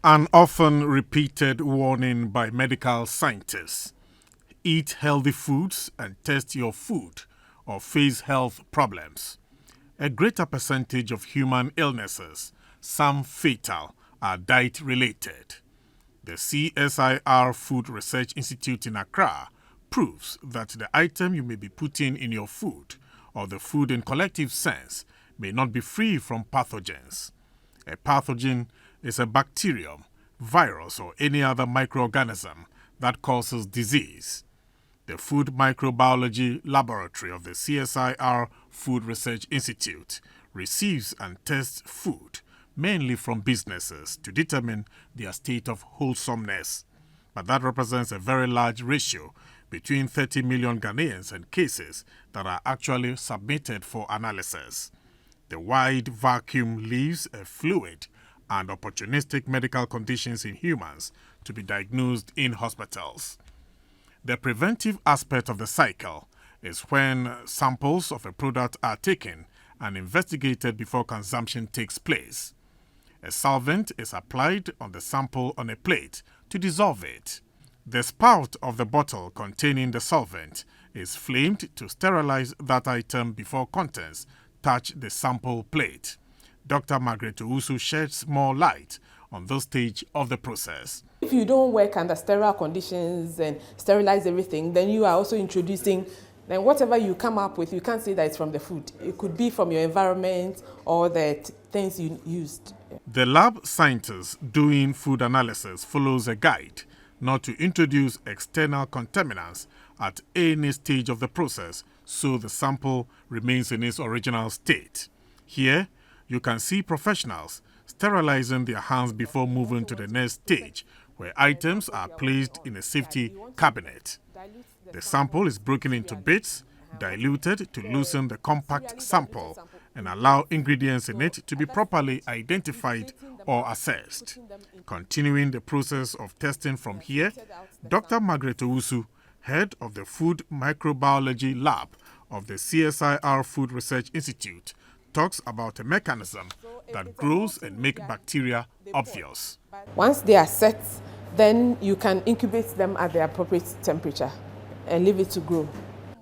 An often repeated warning by medical scientists: eat healthy foods and test your food or face health problems. A greater percentage of human illnesses, some fatal, are diet-related. The CSIR-Food Research Institute in Accra proves that the item you may be putting in your food, or the food in collective sense, may not be free from pathogens. A pathogen is a bacterium, virus, or any other microorganism that causes disease. The Food Microbiology Laboratory of the CSIR-Food Research Institute receives and tests food, mainly from businesses, to determine their state of wholesomeness. But that represents a very large ratio, between 30 million Ghanaians and cases that are actually submitted for analysis. The wide vacuum leaves a fluid and opportunistic medical conditions in humans to be diagnosed in hospitals. The preventive aspect of the cycle is when samples of a product are taken and investigated before consumption takes place. A solvent is applied on the sample on a plate to dissolve it. The spout of the bottle containing the solvent is flamed to sterilize that item before contents touch the sample plate. Dr. Margaret Owusu sheds more light on this stage of the process. If you don't work under sterile conditions and sterilize everything, then you are also introducing, then whatever you come up with, you can't say that it's from the food. It could be from your environment or the things you used. The lab scientist doing food analysis follows a guide not to introduce external contaminants at any stage of the process, so the sample remains in its original state. Here, you can see professionals sterilizing their hands before moving to the next stage, where items are placed in a safety cabinet. The sample is broken into bits, diluted to loosen the compact sample and allow ingredients in it to be properly identified or assessed. Continuing the process of testing from here, Dr. Margaret Owusu, head of the Food Microbiology Lab of the CSIR-Food Research Institute, talks about a mechanism that grows and makes bacteria obvious. Once they are set, then you can incubate them at the appropriate temperature and leave it to grow.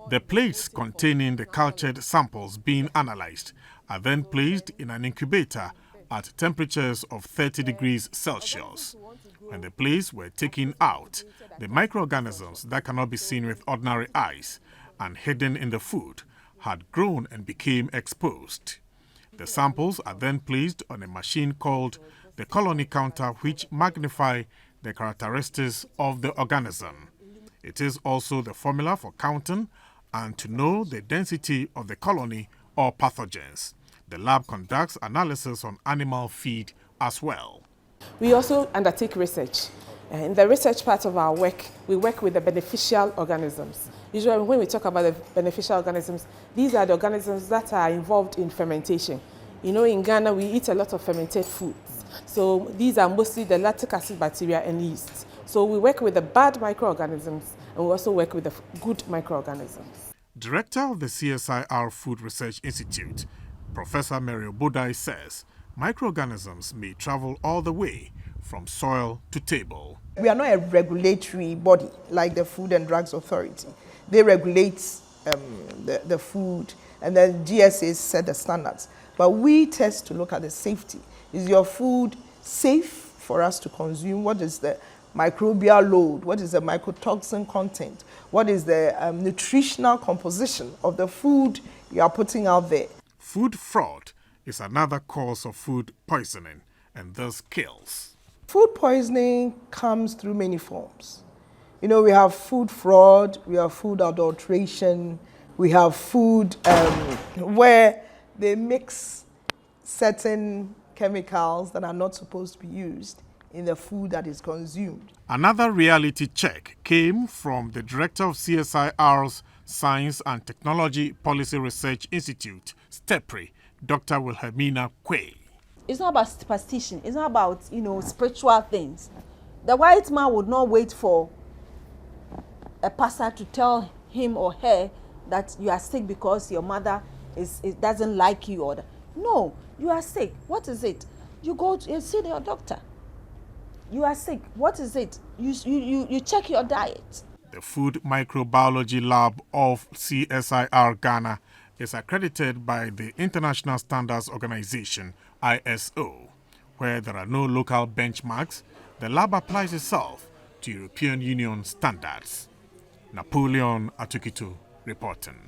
The plates containing the cultured samples being analyzed are then placed in an incubator at temperatures of 30 degrees Celsius. When the plates were taken out, the microorganisms that cannot be seen with ordinary eyes and hidden in the food had grown and became exposed. The samples are then placed on a machine called the colony counter, which magnify the characteristics of the organism. It is also the formula for counting and to know the density of the colony or pathogens. The lab conducts analysis on animal feed as well. We also undertake research. In the research part of our work, we work with the beneficial organisms. Usually when we talk about the beneficial organisms, these are the organisms that are involved in fermentation. You know, in Ghana, we eat a lot of fermented foods. So these are mostly the lactic acid bacteria and yeast. So we work with the bad microorganisms and we also work with the good microorganisms. Director of the CSIR-Food Research Institute, Professor Mary Obodai, says microorganisms may travel all the way from soil to table. We are not a regulatory body like the Food and Drugs Authority. They regulate the food and then GSAs set the standards. But we test to look at the safety. Is your food safe for us to consume? What is the microbial load? What is the mycotoxin content? What is the nutritional composition of the food you are putting out there? Food fraud is another cause of food poisoning and thus kills. Food poisoning comes through many forms. You know, we have food fraud, we have food adulteration, we have food where they mix certain chemicals that are not supposed to be used in the food that is consumed. Another reality check came from the director of CSIR's Science and Technology Policy Research Institute, STEPRI, Dr. Wilhelmina Quay. It's not about superstition. It's not about, spiritual things. The white man would not wait for a pastor to tell him or her that you are sick because your mother doesn't like you. No, you are sick. What is it? You go and see your doctor. you are sick. What is it? You check your diet. The Food Microbiology Lab of CSIR Ghana is accredited by the International Standards Organization, ISO. Where there are no local benchmarks, the lab applies itself to European Union standards. Napoleon Atukito reporting.